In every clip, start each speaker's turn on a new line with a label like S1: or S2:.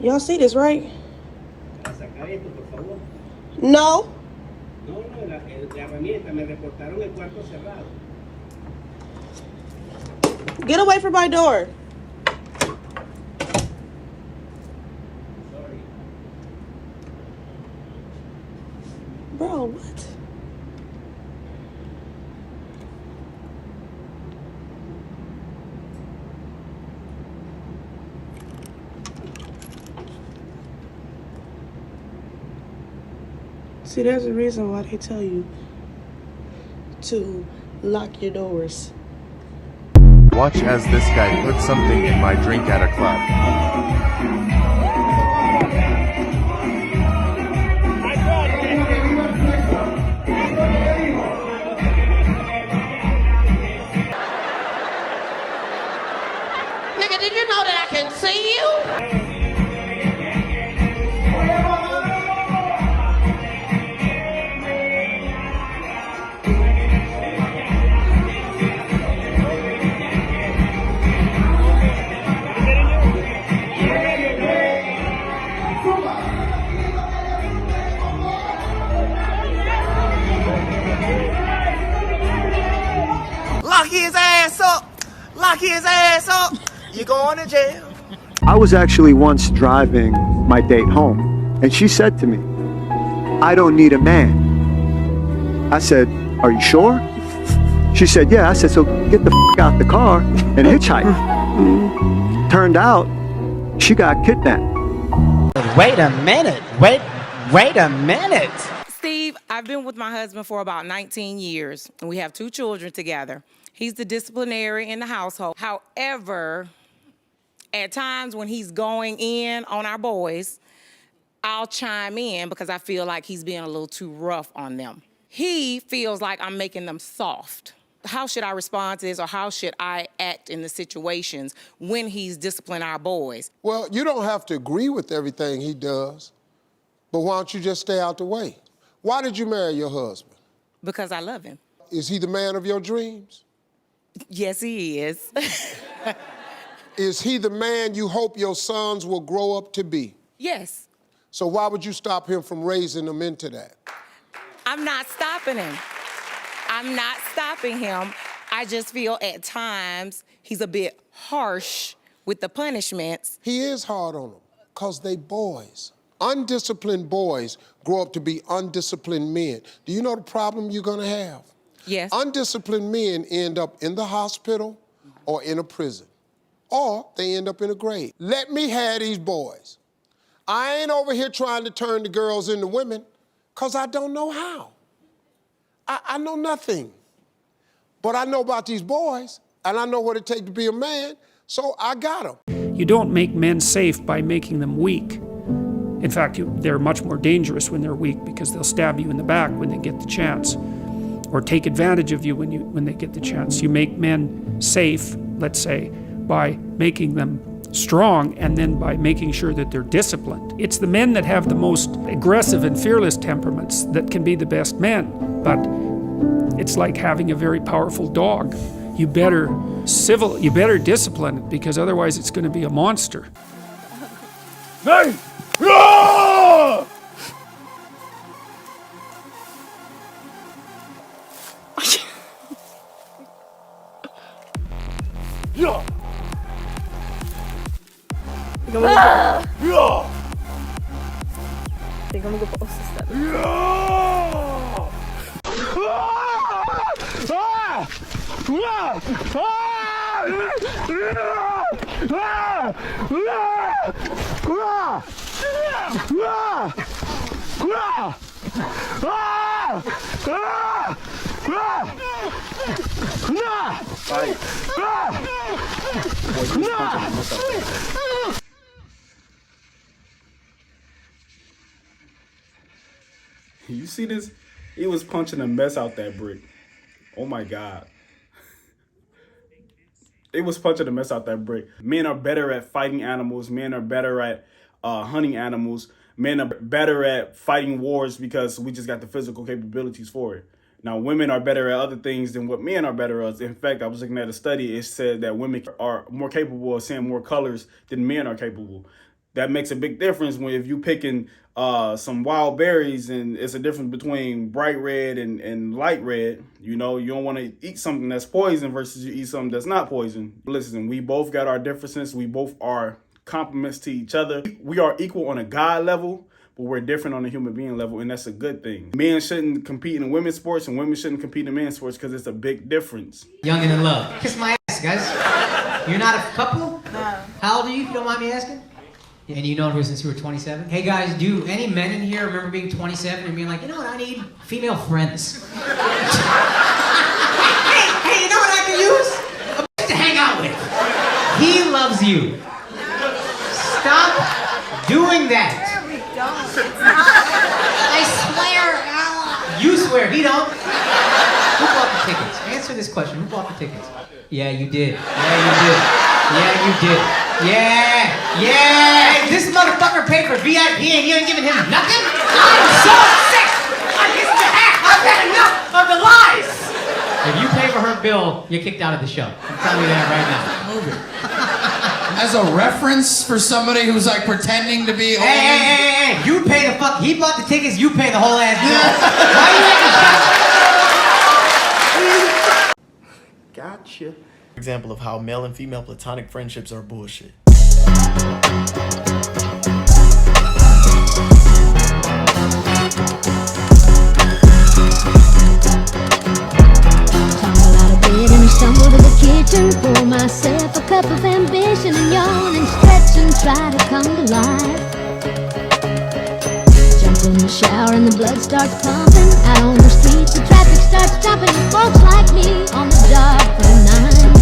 S1: Y'all see this, right? No. No, no, la herramienta, me reportaron el cuarto cerrado. Get away from my door. Sorry. Bro, what? See, there's a reason why they tell you to lock your doors.
S2: Watch as this guy puts something in my drink at a club.
S1: Nigga, did you know that I can see you?
S3: Lock his ass up! Lock his ass up! You're going to jail.
S4: I was actually once driving my date home, and she said to me, "I don't need a man." I said, "Are you sure?" She said, "Yeah." I said, "So get the f*** out the car and hitchhike." Turned out, she got kidnapped.
S3: Wait a minute. Wait a minute.
S5: Steve, I've been with my husband for about 19 years, and we have 2 children together. He's the disciplinary in the household. However, at times when he's going in on our boys, I'll chime in because I feel like he's being a little too rough on them. He feels like I'm making them soft. How should I respond to this, or how should I act in the situations when he's disciplining our boys?
S6: Well, you don't have to agree with everything he does, but why don't you just stay out the way? Why did you marry your husband?
S5: Because I love him.
S6: Is he the man of your dreams?
S5: Yes, he is.
S6: Is he the man you hope your sons will grow up to be?
S5: Yes.
S6: So why would you stop him from raising them into that?
S5: I'm not stopping him. I'm not stopping him. I just feel at times he's a bit harsh with the punishments.
S6: He is hard on them, because they boys. Undisciplined boys grow up to be undisciplined men. Do you know the problem you're gonna have?
S5: Yes.
S6: Undisciplined men end up in the hospital or in a prison, or they end up in a grave. Let me have these boys. I ain't over here trying to turn the girls into women, because I don't know how. I know nothing. But I know about these boys, and I know what it takes to be a man, so I got them.
S7: You don't make men safe by making them weak. In fact, they're much more dangerous when they're weak, because they'll stab you in the back when they get the chance, or take advantage of you when they get the chance. You make men safe, let's say, by making them strong, and then by making sure that they're disciplined. It's the men that have the most aggressive and fearless temperaments that can be the best men. But it's like having a very powerful dog. You better discipline it, because otherwise it's going to be a monster.
S8: Hey! Yeah.
S1: Tingnan mo ko pa usas
S8: You see this? He was punching a mess out that brick. Oh my God. It was punching a mess out that brick. Men are better at fighting animals. Men are better at hunting animals. Men are better at fighting wars because we just got the physical capabilities for it. Now, women are better at other things than what men are better at. In fact, I was looking at a study. It said that women are more capable of seeing more colors than men are capable. That makes a big difference when if you picking some wild berries, and it's a difference between bright red and light red. You know, you don't want to eat something that's poison versus you eat something that's not poison. Listen, we both got our differences. We both are complements to each other. We are equal on a God level, but we're different on a human being level, and that's a good thing. Men shouldn't compete in women's sports, and women shouldn't compete in men's sports because it's a big difference.
S9: Young and in love. Kiss my ass, guys. You're not a couple? No. How old are you, if you don't mind me asking? And you known her since you were 27? Hey guys, do any men in here remember being 27 and being like, you know what I need? Female friends. hey, you know what I can use? A bitch to hang out with. He loves you. Stop doing that.
S10: There we go. I swear.
S9: You swear, he don't. Who bought the tickets? Answer this question. Who bought the tickets? Yeah, you did. Yeah, you did. Yeah, you did. Yeah. This motherfucker paid for VIP and you ain't giving him nothing? I'm so sick of his behalf. I've had enough of the lies. If you pay for her bill, you're kicked out of the show. I'm telling you that right now. Move it.
S11: As a reference for somebody who's like pretending to be old.
S9: Hey. You pay the fuck. He bought the tickets, you pay the whole ass bill. Why you making
S3: Gotcha. Example of how male and female platonic friendships are bullshit.
S10: Stumble to the kitchen, pour myself a cup of ambition and yawn and stretch and try to come to life. Jump in the shower and the blood starts pumping. Out on the streets, the traffic starts jumping. Folks like me on the job from 9 to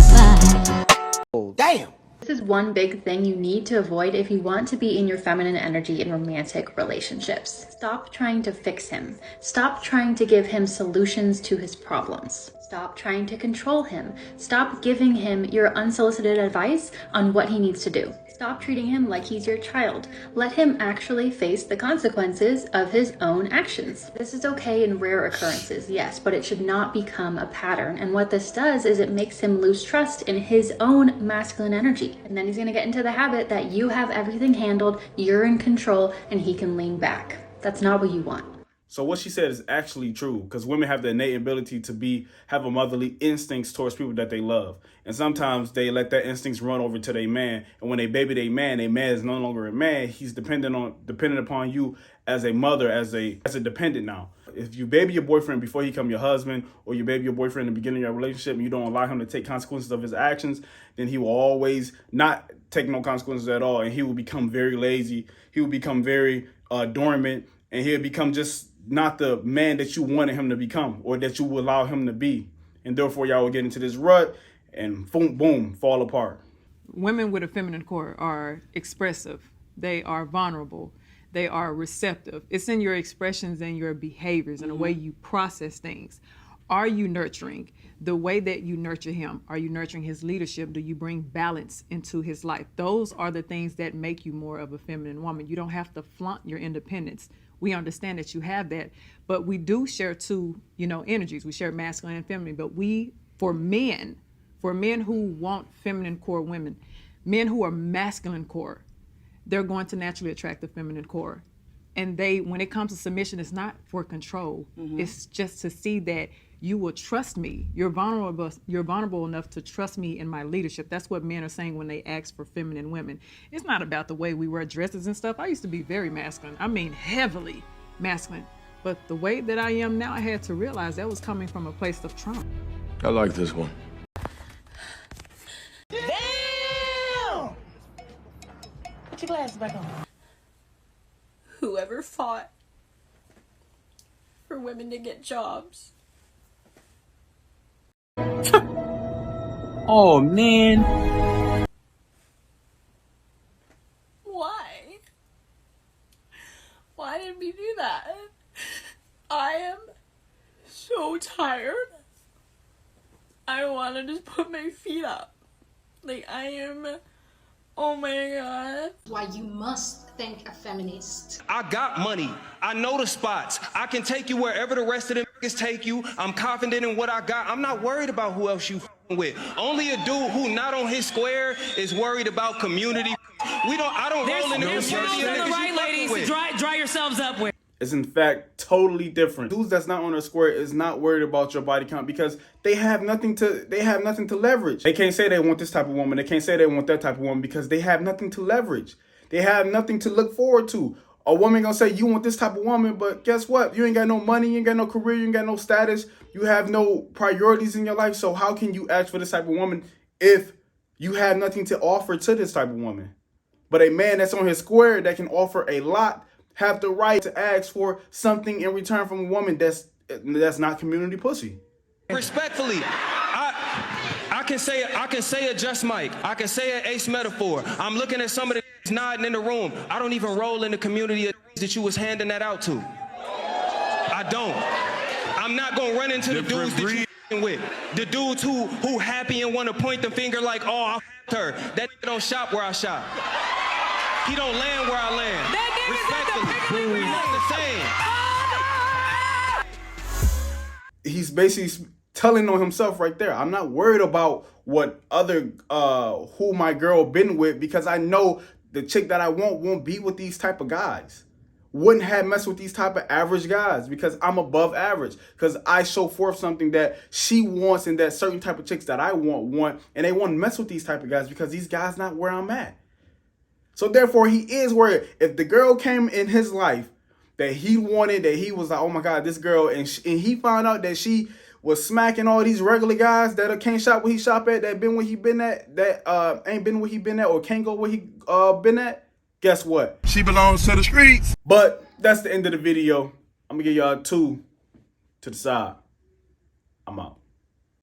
S10: 5.
S3: Damn!
S12: This is one big thing you need to avoid if you want to be in your feminine energy in romantic relationships. Stop trying to fix him. Stop trying to give him solutions to his problems. Stop trying to control him. Stop giving him your unsolicited advice on what he needs to do. Stop treating him like he's your child. Let him actually face the consequences of his own actions. This is okay in rare occurrences, yes, but it should not become a pattern. And what this does is it makes him lose trust in his own masculine energy. And then he's gonna get into the habit that you have everything handled, you're in control, and he can lean back. That's not what you want.
S8: So what she said is actually true, because women have the innate ability to have a motherly instincts towards people that they love. And sometimes they let that instincts run over to their man. And when they baby their man is no longer a man. He's dependent upon you as a mother, as a dependent now. If you baby your boyfriend before he become your husband, or you baby your boyfriend in the beginning of your relationship and you don't allow him to take consequences of his actions, then he will always not take no consequences at all. And he will become very lazy. He will become very dormant, and he'll become just not the man that you wanted him to become or that you will allow him to be. And therefore, y'all will get into this rut and boom, fall apart.
S13: Women with a feminine core are expressive. They are vulnerable. They are receptive. It's in your expressions and your behaviors and the way you process things. Are you nurturing? The way that you nurture him, are you nurturing his leadership? Do you bring balance into his life? Those are the things that make you more of a feminine woman. You don't have to flaunt your independence. We understand that you have that, but we do share two, energies. We share masculine and feminine, but for men who want feminine core women, men who are masculine core, they're going to naturally attract the feminine core. And when it comes to submission, it's not for control. Mm-hmm. It's just to see that you will trust me. You're vulnerable enough to trust me in my leadership. That's what men are saying when they ask for feminine women. It's not about the way we wear dresses and stuff. I used to be very masculine. I mean, heavily masculine. But the way that I am now, I had to realize that was coming from a place of trauma.
S2: I like this one.
S10: Damn! Put your glasses back on.
S14: Whoever fought for women to get jobs.
S15: Oh, man.
S14: Why? Why did we do that? I am so tired. I want to just put my feet up. Oh my God.
S16: Why you must thank a feminist.
S17: I got money. I know the spots. I can take you wherever the rest of them niggas take you. I'm confident in what I got. I'm not worried about who else you with. Only a dude who not on his square is worried about community I don't roll in the
S9: There's towels
S17: community.
S9: on the right, ladies, to dry yourselves up with.
S8: It's in fact totally different. Dudes that's not on their square is not worried about your body count because they have nothing to leverage. They can't say they want this type of woman. They can't say they want that type of woman because they have nothing to leverage. They have nothing to look forward to. A woman gonna say you want this type of woman, but guess what? You ain't got no money, you ain't got no career, you ain't got no status, you have no priorities in your life. So how can you ask for this type of woman if you have nothing to offer to this type of woman? But a man that's on his square that can offer a lot have the right to ask for something in return from a woman that's not community pussy.
S17: Respectfully, I can say a Just Mike. I can say an Ace Metaphor. I'm looking at some of the nodding in the room. I don't even roll in the community that you was handing that out to. I don't. I'm not gonna run into the dudes that you with. The dudes who happy and want to point the finger like, oh, I f***ed her. That don't shop where I shop. He don't land where I land. Respectfully, not the same.
S8: He's basically telling on himself right there. I'm not worried about what other who my girl been with because I know the chick that I won't be with these type of guys. Wouldn't have messed with these type of average guys because I'm above average. Because I show forth something that she wants and that certain type of chicks that I want, and they want to mess with these type of guys because these guys not where I'm at. So therefore, he is worried. If the girl came in his life that he wanted, that he was like, oh my God, this girl, and he found out that she was smacking all these regular guys that can't shop where he shop at, that been where he been at, that ain't been where he been at, or can't go where he been at, guess what?
S2: She belongs to the streets.
S8: But that's the end of the video. I'm gonna give y'all 2 to the side. I'm out.